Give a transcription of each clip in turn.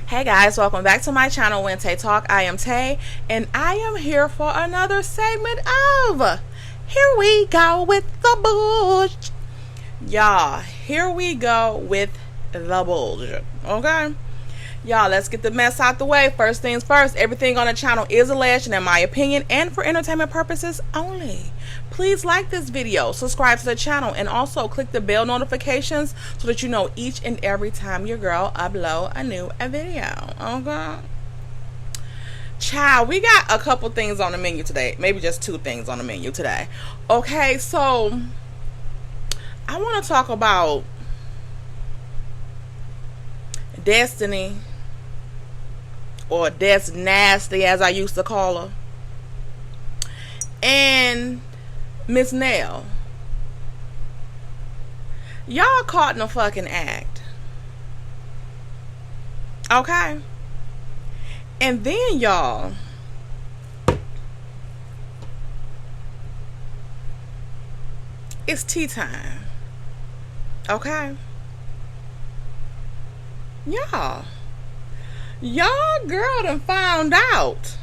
Hey guys, welcome back to my channel, WHENTAYTALK. I am Tay, and I am here for another segment of Here We Go with the Bullshit. Y'all, here we go with the bullshit, okay? Y'all, let's get the mess out the way. First things first, everything on the channel is alleged and in my opinion and for entertainment purposes only. Please like this video, subscribe to the channel, and also click the bell notifications so that you know each and every time your girl upload a new video, okay? Child, we got a couple things on the menu today. Maybe just two things on the menu today. Okay, so I want to talk about Destiny, or Des Nasty as I used to call her, and Miss Nell. Y'all caught in a fucking act, okay? And then y'all, it's tea time, okay? Y'all girl done found out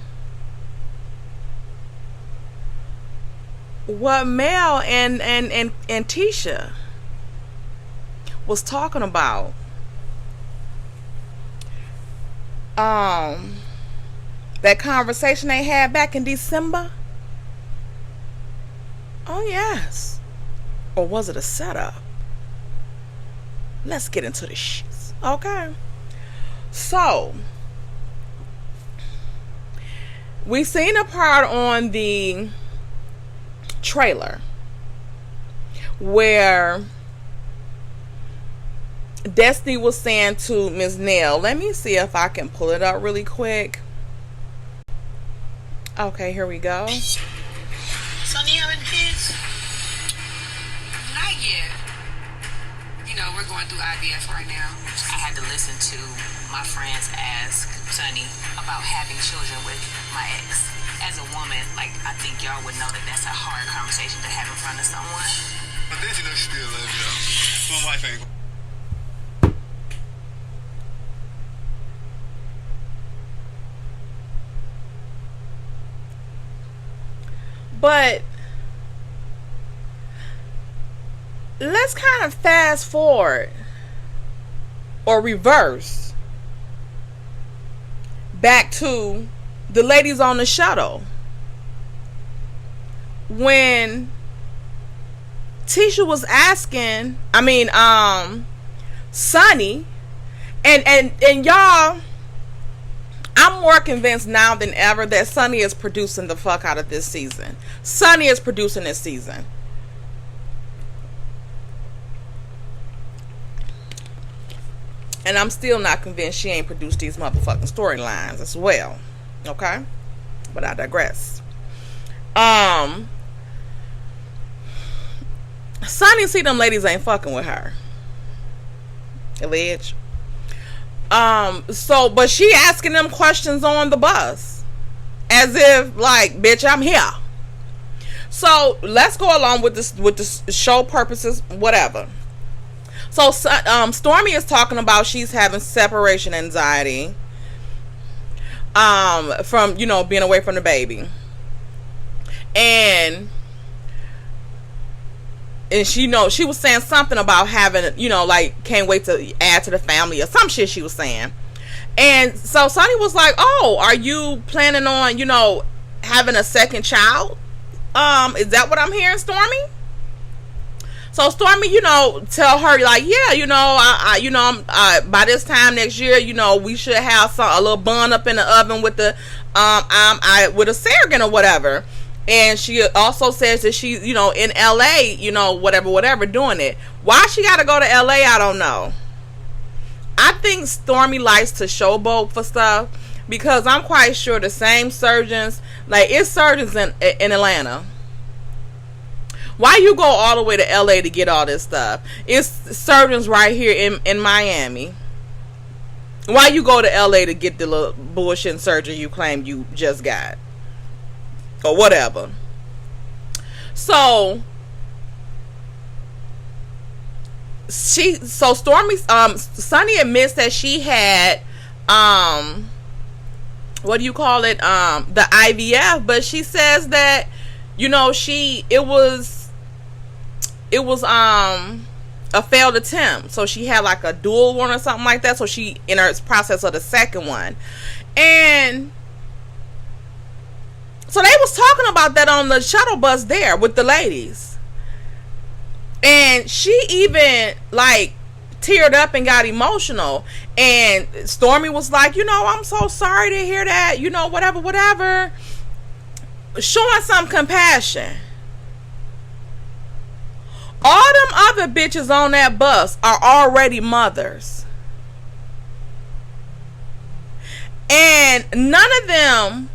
what Mel and Tishy was talking about. That conversation they had back in December. Oh yes. Or was it a setup? Let's get into the shits, okay? So we seen a part on the trailer where Destiny was saying to Miss Nell, let me see if I can pull it up really quick. Okay, here we go. Sonny having kids? Not yet. You know, we're going through IVF right now. I had to listen to my friends ask Sonny about having children with my ex. As a woman, like, I think y'all would know that that's a hard conversation to have in front of someone. But then you know she still loves you. My wife ain't. But let's kind of fast forward or reverse back to the ladies on the shuttle when Tisha was asking, Sonny, and y'all, I'm more convinced now than ever that Sonny is producing the fuck out of this season. Sonny is producing this season. And I'm still not convinced she ain't produced these motherfucking storylines as well. Okay? But I digress. Sonny see them ladies ain't fucking with her. Alleged. But she asking them questions on the bus. As if, like, bitch, I'm here. So, let's go along with this, with the show purposes, whatever. So, Stormy is talking about she's having separation anxiety. From, you know, being away from the baby. And she was saying something about having, you know, like, can't wait to add to the family or some shit she was saying. And so Sonny was like, oh, are you planning on, you know, having a second child? Is that what I'm hearing, Stormy? So Stormy, you know, tell her, like, yeah, you know, by this time next year, you know, we should have a little bun up in the oven with the, with a surrogate or whatever. And she also says that she, you know, in LA, you know, whatever, doing it. Why she gotta go to LA, I don't know. I think Stormy likes to showboat for stuff, because I'm quite sure the same surgeons, like, it's surgeons in Atlanta. Why you go all the way to LA to get all this stuff? It's surgeons right here in Miami. Why you go to LA to get the little bullshit surgery you claim you just got? Or whatever. So Stormy, Sonny admits that she had what do you call it, the IVF, but she says that, you know, it was a failed attempt, so she had like a dual one or something like that, so she in her process of the second one. And so they was talking about that on the shuttle bus there with the ladies, and she even like teared up and got emotional. And Stormy was like, you know, I'm so sorry to hear that, you know, whatever, showing some compassion. All them other bitches on that bus are already mothers, and none of them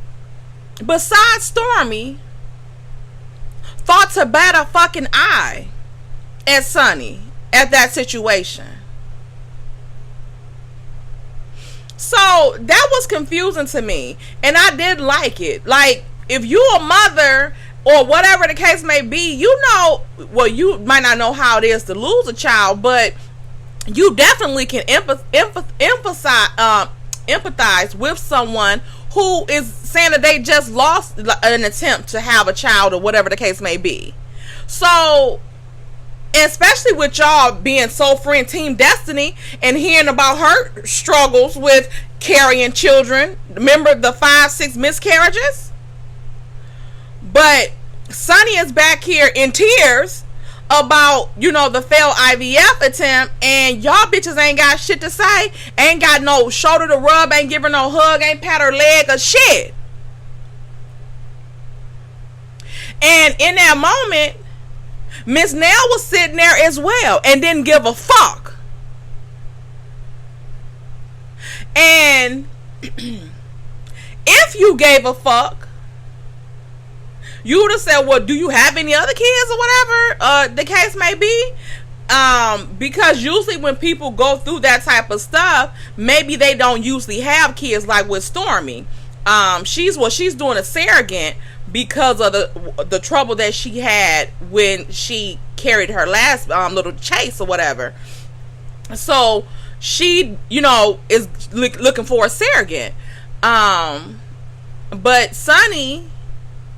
besides Stormy thought to bat a fucking eye at Sonny at that situation. So that was confusing to me, and I did like it. Like, if you a mother or whatever the case may be, you know, well, you might not know how it is to lose a child, but you definitely can empathize with someone who is saying that they just lost an attempt to have a child or whatever the case may be. So, especially with y'all being so friend Team Destiny and hearing about her struggles with carrying children. Remember the 5-6 miscarriages? But Sonny is back here in tears about, you know, the failed IVF attempt, and y'all bitches ain't got shit to say, ain't got no shoulder to rub, ain't give her no hug, ain't pat her leg or shit. And in that moment, Miss Nell was sitting there as well and didn't give a fuck. And if you gave a fuck, you would have said, well, do you have any other kids or whatever the case may be? Because usually when people go through that type of stuff, maybe they don't usually have kids, like with Stormy. She's doing a surrogate because of the trouble that she had when she carried her last little chase or whatever. So she, you know, is looking for a surrogate. But Sonny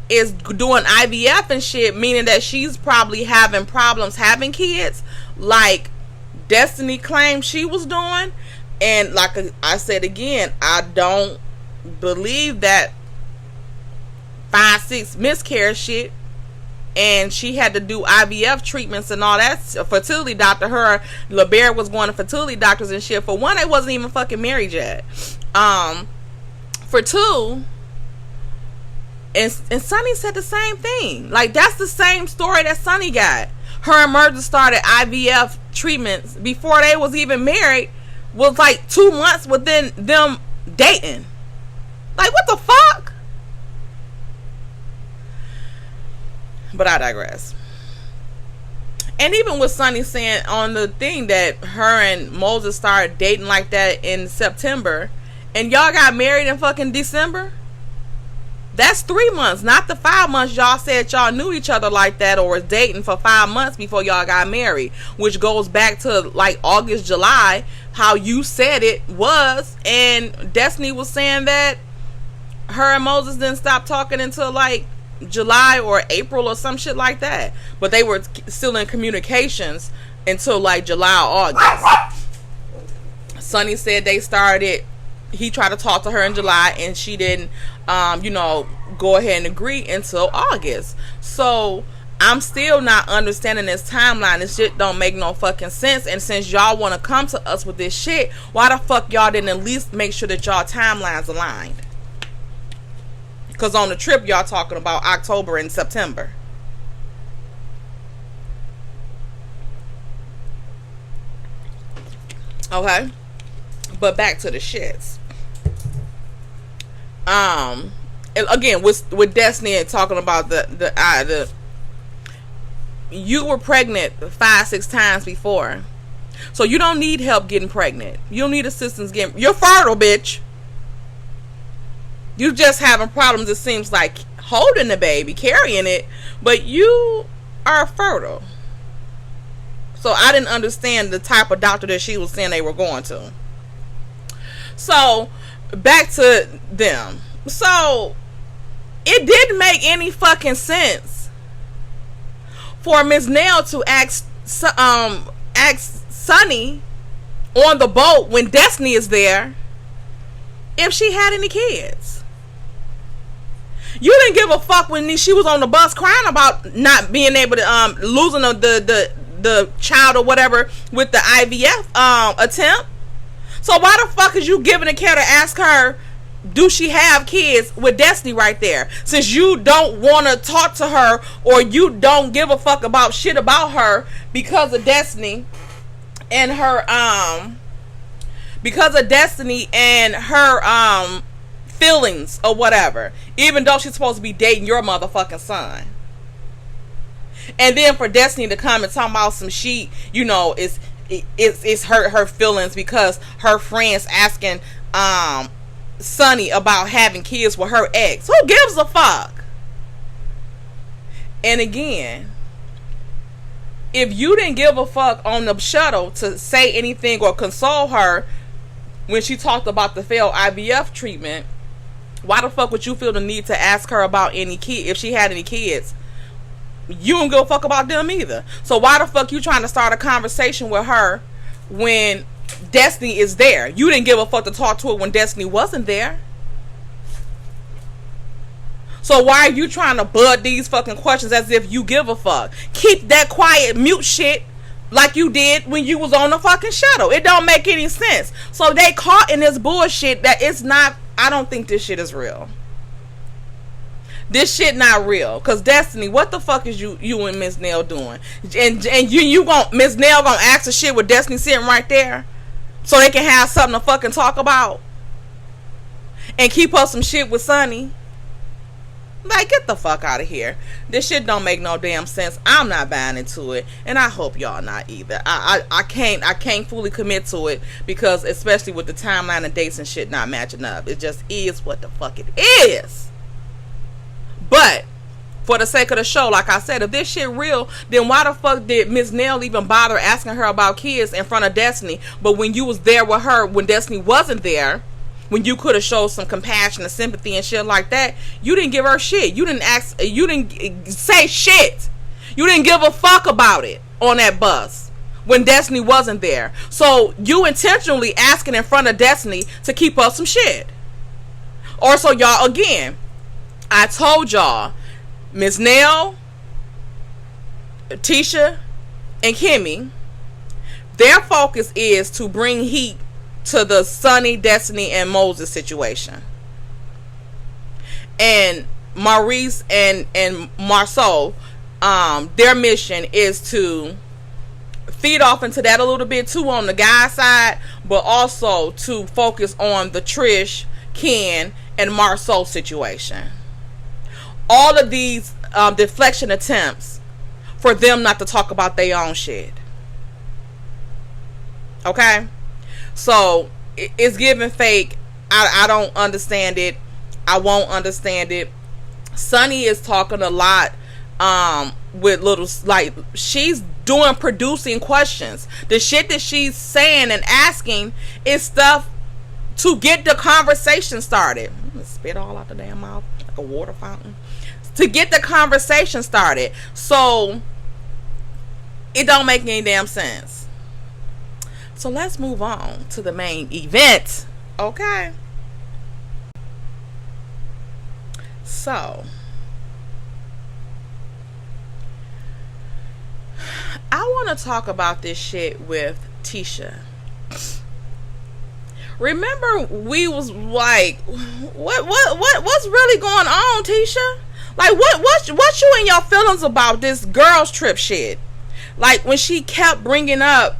is doing IVF and shit, meaning that she's probably having problems having kids, like Destiny claimed she was doing. And like I said again, I don't believe that 5-6 miscarriage shit, and she had to do IVF treatments and all that. Fertility doctor, her LeBear was going to fertility doctors and shit. For one, they wasn't even fucking married yet. For two, and Sonny said the same thing. Like, that's the same story that Sonny got. Her and Murder started IVF treatments before they was even married. Was like 2 months within them dating. Like, what the fuck? But I digress. And even with Sonny saying on the thing that her and Moses started dating like that in September, and y'all got married in fucking December, that's 3 months, not the 5 months y'all said y'all knew each other like that, or was dating for 5 months before y'all got married, which goes back to like August, July, how you said it was. And Destiny was saying that her and Moses didn't stop talking until like July or April or some shit like that, but they were still in communications until like July or August. Sonny said they started, he tried to talk to her in July and she didn't go ahead and agree until August. So I'm still not understanding this timeline. This shit don't make no fucking sense. And since y'all want to come to us with this shit, why the fuck y'all didn't at least make sure that y'all timelines aligned? Because on the trip, y'all talking about October and September. Okay. But back to the shits. Again, with Destiny and talking about the you were pregnant 5-6 times before. So you don't need help getting pregnant. You don't need assistance getting... You're fertile, bitch. You just having problems, it seems like, holding the baby, carrying it, but you are fertile. So I didn't understand the type of doctor that she was saying they were going to. So back to them. So it didn't make any fucking sense for Miss Nell to ask Sonny on the boat when Destiny is there if she had any kids. You didn't give a fuck when she was on the bus crying about not being able to losing the child or whatever with the IVF attempt. So why the fuck is you giving a care to ask her, do she have kids with Destiny right there? Since you don't want to talk to her, or you don't give a fuck about shit about her because of Destiny and her feelings or whatever, even though she's supposed to be dating your motherfucking son. And then for Destiny to come and talk about some shit, you know, it's hurt her feelings because her friends asking Sonny about having kids with her ex. Who gives a fuck? And again, if you didn't give a fuck on the shuttle to say anything or console her when she talked about the failed IVF treatment, why the fuck would you feel the need to ask her about any kid if she had any kids? You don't give a fuck about them either. So why the fuck you trying to start a conversation with her when Destiny is there? You didn't give a fuck to talk to her when Destiny wasn't there. So why are you trying to bud these fucking questions as if you give a fuck? Keep that quiet, mute shit like you did when you was on the fucking shuttle. It don't make any sense. So they caught in this bullshit that it's not. I don't think this shit is real. This shit not real. Cause Destiny, what the fuck is you and Miss Nell doing? And you gon' Miss Nell gonna ask the shit with Destiny sitting right there, so they can have something to fucking talk about, and keep up some shit with Sonny. Like, get the fuck out of here. This shit don't make no damn sense. I'm not buying into it, and I hope y'all not either. I can't fully commit to it, because especially with the timeline and dates and shit not matching up, it just is what the fuck it is. But for the sake of the show, like I said, if this shit real, then why the fuck did Miss Nell even bother asking her about kids in front of Destiny? But when you was there with her when Destiny wasn't there, when you could have showed some compassion and sympathy and shit like that, you didn't give her shit. You didn't say shit. You didn't give a fuck about it on that bus when Destiny wasn't there. So you intentionally asking in front of Destiny to keep up some shit. Or so y'all, again, I told y'all, Miss Nell, Tisha, and Kimmy, their focus is to bring heat to the Sonny, Destiny, and Moses situation. And Maurice and Marceau, their mission is to feed off into that a little bit too on the guy side, but also to focus on the Trish, Ken, and Marceau situation. All of these deflection attempts for them not to talk about their own shit. Okay? So, it's giving fake. I don't understand it. I won't understand it. Sonny is talking a lot with little, like, she's producing questions. The shit that she's saying and asking is stuff to get the conversation started. I'm gonna spit all out the damn mouth like a water fountain. To get the conversation started. So it don't make any damn sense. So let's move on to the main event. Okay. So I want to talk about this shit with Tisha. Remember, we was like, what's really going on, Tisha? Like, what you and your feelings about this girls trip shit? Like, when she kept bringing up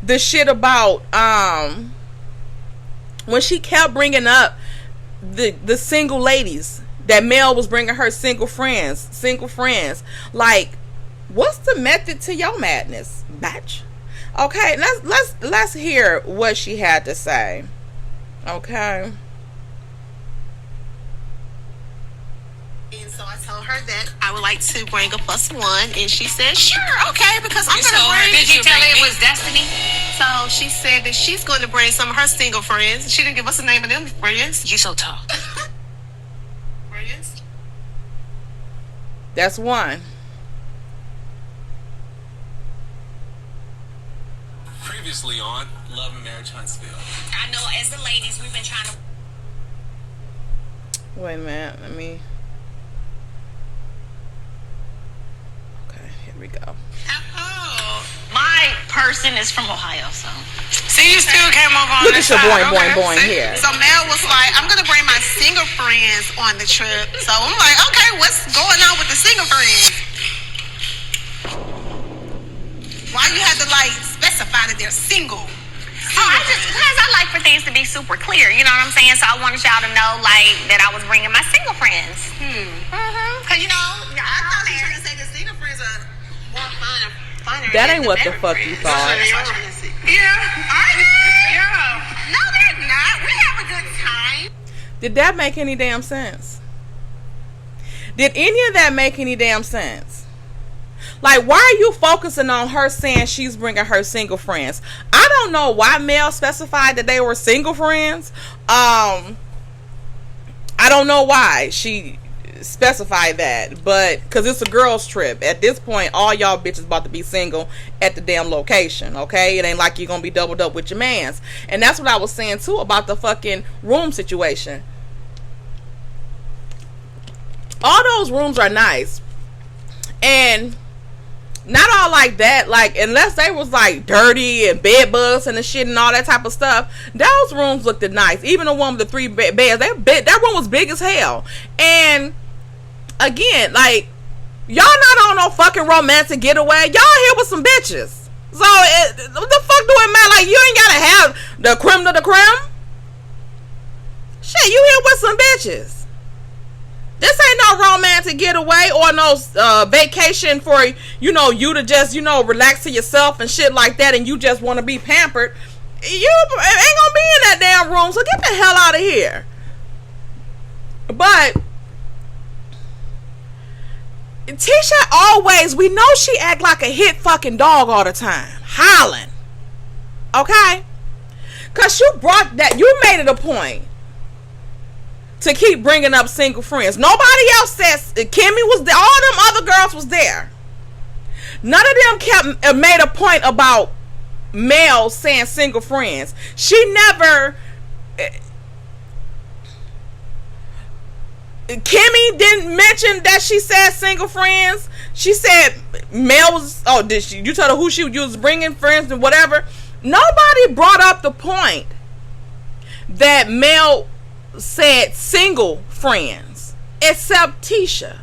the shit about when she kept bringing up the single ladies, that Mel was bringing her single friends. Like, what's the method to your madness, bitch? Okay, let's hear what she had to say. Okay. And so I told her that I would like to bring a +1, and she said, "Sure, okay," because I'm gonna bring. Did you tell her it was Destiny? So she said that she's going to bring some of her single friends. She didn't give us the name of them friends. You so tall. Friends? That's one. Previously on Love and Marriage Huntsville. I know as the ladies, we've been trying to... Wait a minute, let me... Okay, here we go. Oh. My person is from Ohio, so... See, you still came over on Look the at your side. boing here. So Mel was like, I'm going to bring my single friends on the trip. So I'm like, okay, what's going on with the single friends? Why you have to, like, specify that they're single? Because I like for things to be super clear, you know what I'm saying? So I wanted y'all to know, like, that I was bringing my single friends. Because, you know, I thought you were trying to say that single friends are more funner That than ain't the what the married fuck friends. you thought. That's what I'm trying to say. Yeah. Are they? Yeah. No, they're not. We have a good time. Did that make any damn sense? Did any of that make any damn sense? Like, why are you focusing on her saying she's bringing her single friends? I don't know why Mel specified that they were single friends. I don't know why she specified that, but because it's a girls trip. At this point, all y'all bitches about to be single at the damn location, okay? It ain't like you're gonna be doubled up with your mans. And that's what I was saying too about the fucking room situation. All those rooms are nice, and not all like that, like, unless they was like dirty and bed bugs and the shit and all that type of stuff. Those rooms looked nice. Even the one with the 3 beds, that room was big as hell. And again, like, y'all not on no fucking romantic getaway. Y'all here with some bitches. So what the fuck do it matter? Like, you ain't gotta have the creme de la creme. Shit, you here with some bitches. This ain't no romantic getaway or no vacation for, you know, you to just, you know, relax to yourself and shit like that, and you just want to be pampered. You ain't gonna be in that damn room, so get the hell out of here. But Tisha always, we know she act like a hit fucking dog all the time, hollering. Okay? Cause you brought that, you made it a point to keep bringing up single friends. Nobody else says Kimmy was there. All them other girls was there. None of them made a point about Mel saying single friends. She never. Kimmy didn't mention that she said single friends. She said Mel was. Oh, did she? You told her who she was bringing friends and whatever. Nobody brought up the point that Mel said single friends except Tisha.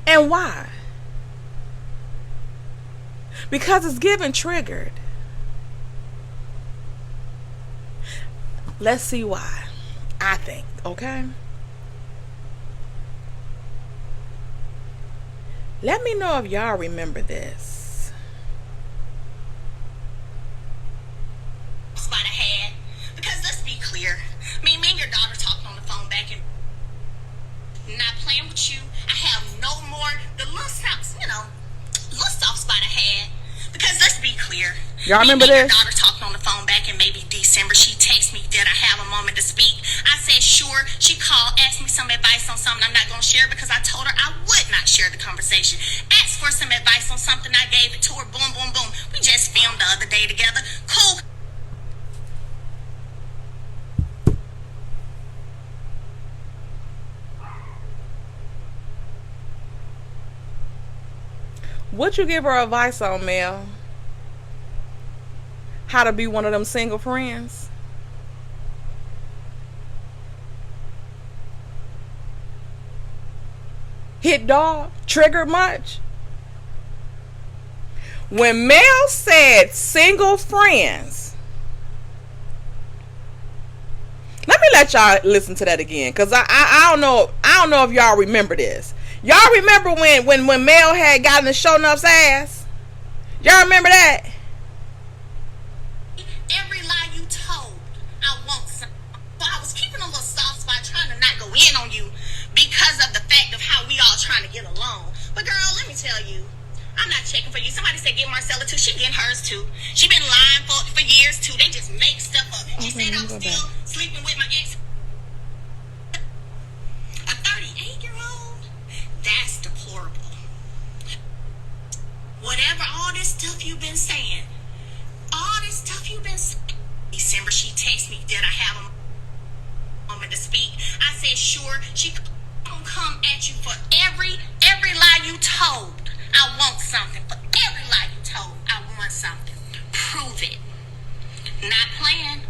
And why? Because it's given triggered. Let's see why. I think, okay? Let me know if y'all remember this. Spot ahead. Because let's be clear. Me and your daughter talked on the phone back and not playing with you. I have no more the little soft, you know, little soft spot I had. Because let's be clear. Y'all remember me this? and your daughter talked on the phone back in maybe December. She texted me, did I have a moment to speak? I said sure. She called, asked me some advice on something I'm not going to share because I told her I would not share the conversation. Asked for some advice on something, I gave it to her. Boom, boom, boom. We just filmed the other day together. Cool. Would you give her advice on, Mel? How to be one of them single friends? Hit dog? Triggered much? When Mel said single friends, let me let y'all listen to that again, because I don't know if y'all remember this. Y'all remember when Mel had gotten the show enough's ass? Y'all remember that? Every lie you told, I want some. So I was keeping a little soft spot, trying to not go in on you because of the fact of how we all trying to get along. But girl, let me tell you, I'm not checking for you. Somebody said said get Marcella too. She getting hers too. She been lying for years too. They just make stuff up. She said I'm still sleeping with my ex. A 38-year-old? That's deplorable. Whatever all this stuff you've been saying, December, she texted me, did I have a moment to speak? I said, sure. She gonna come at you for every lie you told. I want something. For every lie you told, I want something. Prove it. Not playing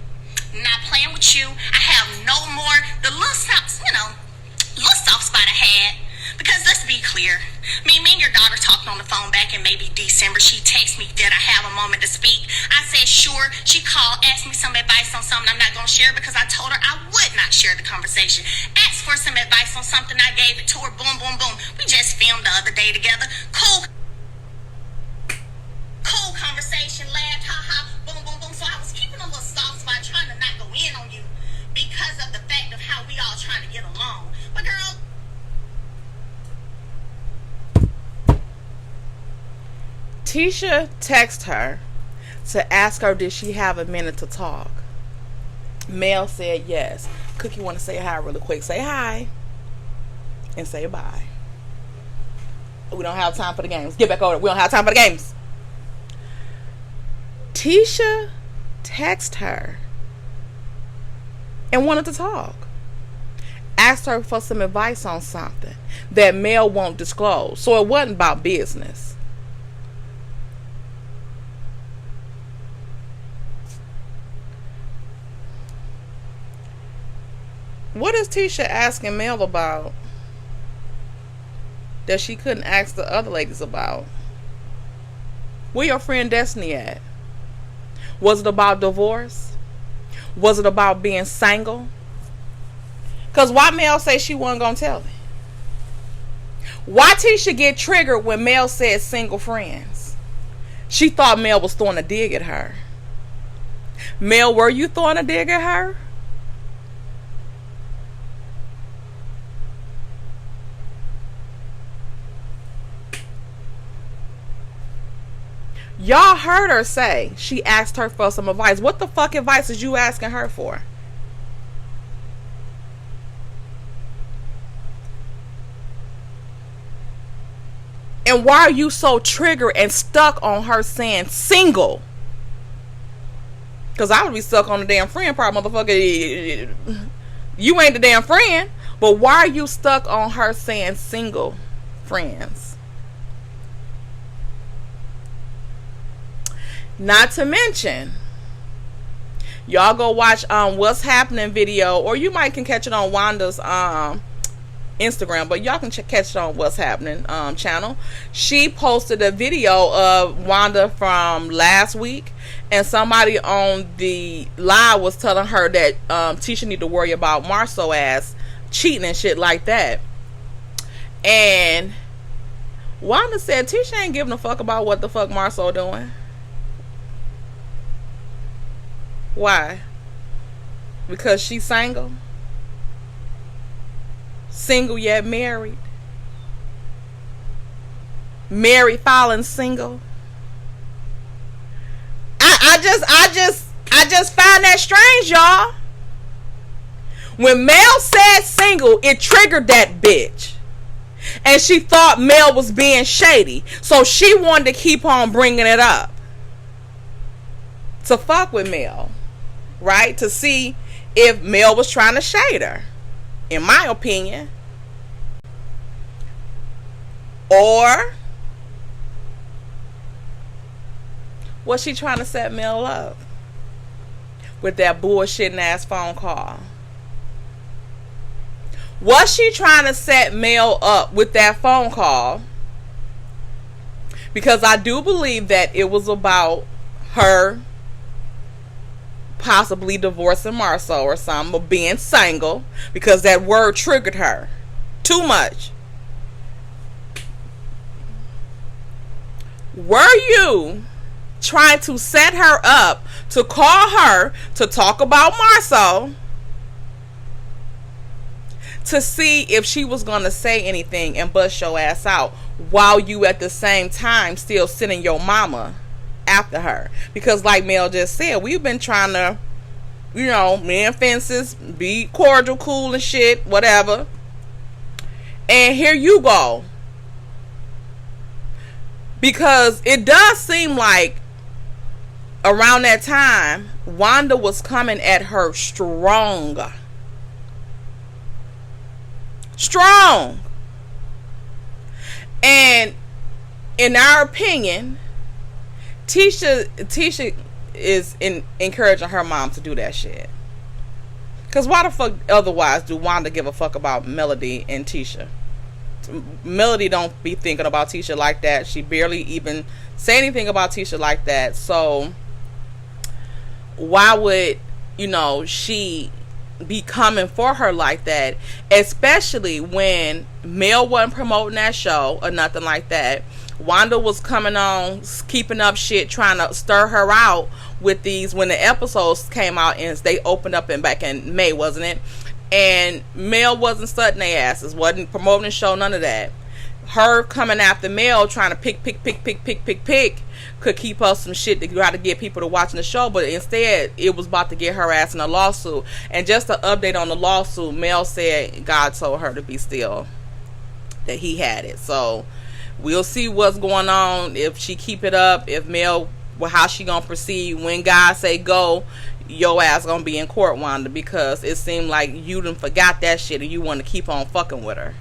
with you. I have no more, the little soft spot I had. Because let's be clear, me and your daughter talked on the phone back in maybe December. She texted me, did I have a moment to speak? I said, sure. She called, asked me some advice on something I'm not going to share because I told her I would not share the conversation. Asked for some advice on something, I gave it to her. Boom, boom, boom. We just filmed the other day together. Cool conversation, laughed, ha ha, boom, boom, boom. So I was keeping a little soft spot, trying to not go in on you because of the fact of how we all trying to get along. But girl, Tisha texted her to ask her did she have a minute to talk. Mel said yes. Cookie want to say hi really quick. Say hi and say bye. We don't have time for the games. Get back over. We don't have time for the games. Tisha texted her and wanted to talk. Asked her for some advice on something that Mel won't disclose. So it wasn't about business. What is Tisha asking Mel about that she couldn't ask the other ladies about? Where your friend Destiny at? Was it about divorce? Was it about being single? Because why Mel say she wasn't going to tell me? Why Tisha get triggered when Mel said single friends? She thought Mel was throwing a dig at her. Mel, were you throwing a dig at her? Y'all heard her say she asked her for some advice. What the fuck advice is you asking her for? And why are you so triggered and stuck on her saying single? Because I would be stuck on the damn friend part, motherfucker. You ain't the damn friend. But why are you stuck on her saying single friends? Not to mention, y'all go watch What's Happening video, or you might can catch it on Wanda's Instagram, but y'all can catch it on What's Happening channel. She posted a video of Wanda from last week, and somebody on the live was telling her that Tisha need to worry about Marceau ass cheating and shit like that. And Wanda said Tisha ain't giving a fuck about what the fuck Marceau doing. Why? Because she's single? Single yet married? Married, fallen single? I just find that strange, y'all. When Mel said single, it triggered that bitch. And she thought Mel was being shady. So she wanted to keep on bringing it up. To fuck with Mel. Right? To see if Mel was trying to shade her. In my opinion. Or was she trying to set Mel up with that bullshitting ass phone call? Was she trying to set Mel up with that phone call? Because I do believe that it was about her possibly divorcing Marceau or something, or being single, because that word triggered her too much. Were you trying to set her up to call her to talk about Marceau, to see if she was going to say anything and bust your ass out, while you at the same time still sending your mama after her. Because like Mel just said, we've been trying to, mend fences, be cordial, cool and shit, whatever. And here you go. Because it does seem like around that time, Wanda was coming at her strong. And in our opinion, Tisha is encouraging her mom to do that shit. Because why the fuck otherwise do Wanda give a fuck about Melody and Tisha? Melody don't be thinking about Tisha like that. She barely even say anything about Tisha like that. So why would, she be coming for her like that? Especially when Mel wasn't promoting that show or nothing like that. Wanda was coming on, keeping up shit, trying to stir her out with these, when the episodes came out and they opened up back in May, wasn't it? And Mel wasn't studying their asses, wasn't promoting the show, none of that. Her coming after Mel, trying to pick, could keep up some shit to try to get people to watching the show, but instead it was about to get her ass in a lawsuit. And just to update on the lawsuit, Mel said God told her to be still, that he had it. So we'll see what's going on, if she keep it up, if Mel, how she gonna proceed. When God say go, your ass gonna be in court, Wanda, because it seemed like you done forgot that shit and you want to keep on fucking with her.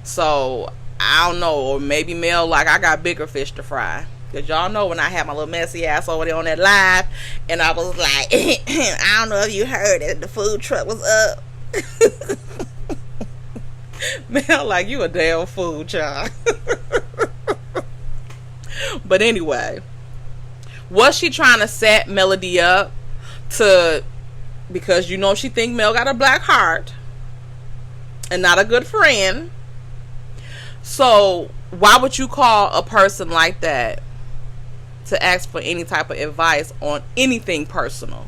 So I don't know, or maybe Mel like, I got bigger fish to fry. Because y'all know when I had my little messy ass over there on that live, and I was like, I don't know if you heard it, the food truck was up. Mel like, you a damn fool, child. But anyway, was she trying to set Melody up to, because she think Mel got a black heart and not a good friend. So why would you call a person like that to ask for any type of advice on anything personal?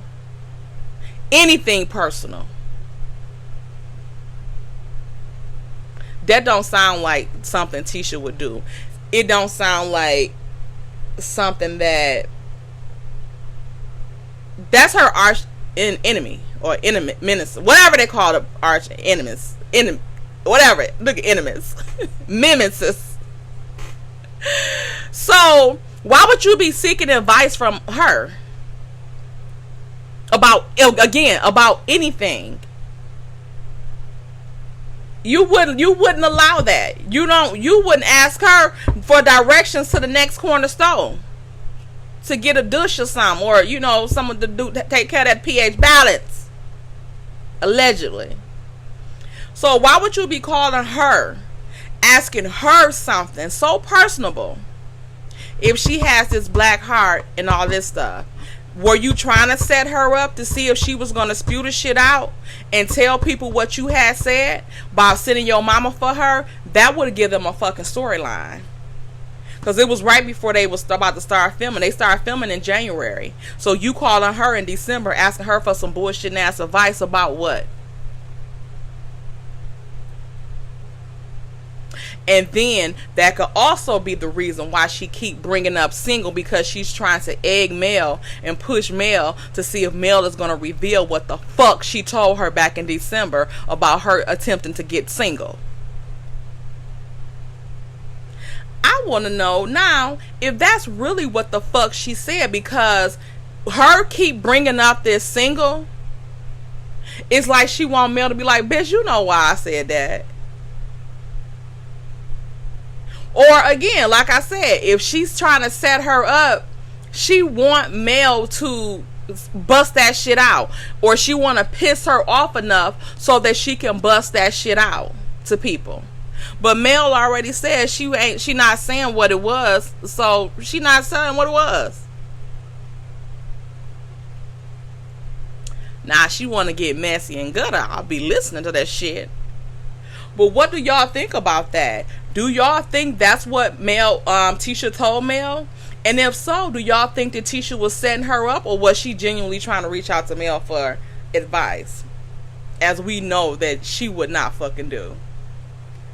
Anything personal. That don't sound like something Tisha would do. It don't sound like something that's her arch enemy or enemy menace, whatever they call the arch enemies, whatever. Look at enemies, mimesis. So why would you be seeking advice from her about anything? You wouldn't allow that. You wouldn't ask her for directions to the next corner store to get a douche or something, or someone to take care of that pH balance, allegedly. So why would you be calling her, asking her something so personable, if she has this black heart and all this stuff? Were you trying to set her up to see if she was going to spew the shit out and tell people what you had said by sending your mama for her? That would have given them a fucking storyline. Because it was right before they was about to start filming. They started filming in January. So you calling her in December, asking her for some bullshit ass advice about what? And then that could also be the reason why she keep bringing up single, because she's trying to egg Mel and push Mel to see if Mel is going to reveal what the fuck she told her back in December about her attempting to get single. I want to know now if that's really what the fuck she said, because her keep bringing up this single. It's like she want Mel to be like, bitch, you know why I said that. Or again, like I said, if she's trying to set her up, she want Mel to bust that shit out, or she want to piss her off enough so that she can bust that shit out to people. But Mel already said she not saying what it was, so she not saying what it was. Now she want to get messy and gutter. I'll be listening to that shit. But what do y'all think about that? Do y'all think that's what Tisha told Mel? And if so, do y'all think that Tisha was setting her up, or was she genuinely trying to reach out to Mel for advice? as we know that she would not fucking do.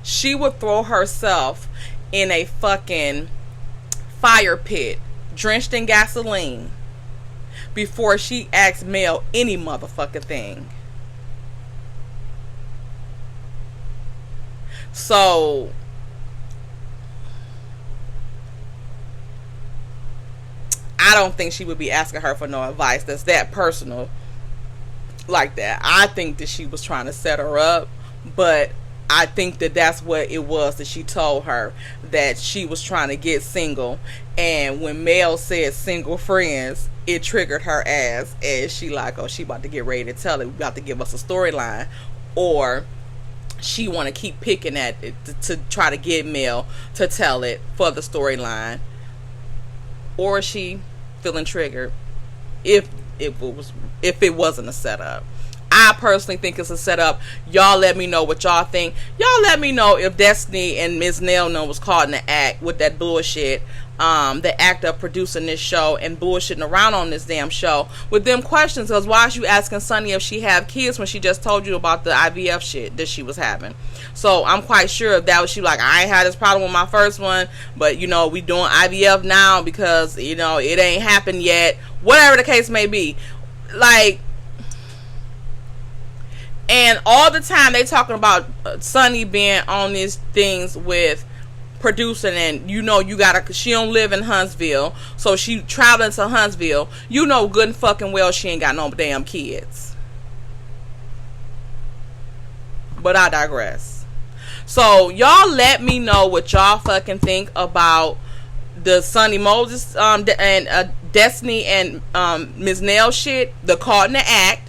She would throw herself in a fucking fire pit drenched in gasoline before she asked Mel any motherfucking thing. So I don't think she would be asking her for no advice that's that personal like that. I think that she was trying to set her up, but I think that that's what it was that she told her, that she was trying to get single, and when Mel said single friends, it triggered her ass, and she like, oh, she about to get ready to tell it, about to give us a storyline, or she want to keep picking at it to try to get Mel to tell it for the storyline, or she feeling triggered if it wasn't a setup. I personally think it's a setup. Y'all let me know what y'all think. Y'all let me know if Destiny and Ms. Nell was caught in the act with that bullshit. The act of producing this show and bullshitting around on this damn show with them questions. Because why is you asking Sunny if she have kids when she just told you about the IVF shit that she was having? So I'm quite sure if that was, she like, I ain't had this problem with my first one, but you know, we doing IVF now because, you know, it ain't happened yet. Whatever the case may be. Like, and all the time they talking about Sunny being on these things with producing, and you know, you gotta, she don't live in Huntsville, so she traveling to Huntsville. You know good and fucking well she ain't got no damn kids. But I digress. So y'all let me know what y'all fucking think about the Sunny Moses and Destiny and Ms. Nell shit, the caught in the act.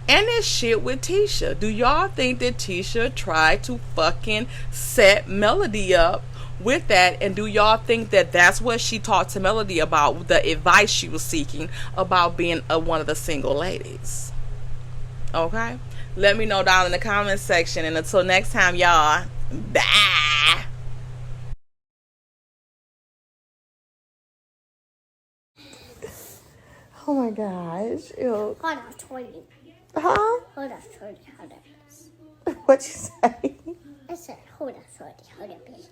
And this shit with Tisha. Do y'all think that Tisha tried to fucking set Melody up with that? And do y'all think that that's what she talked to Melody about, the advice she was seeking about being one of the single ladies? Okay? Let me know down in the comments section. And until next time, y'all, bye. Oh my gosh. Ew. Hold on, 20. Huh? Hold on, 20. Hold on. What'd you say? I said, hold on, 20. Hold on, please.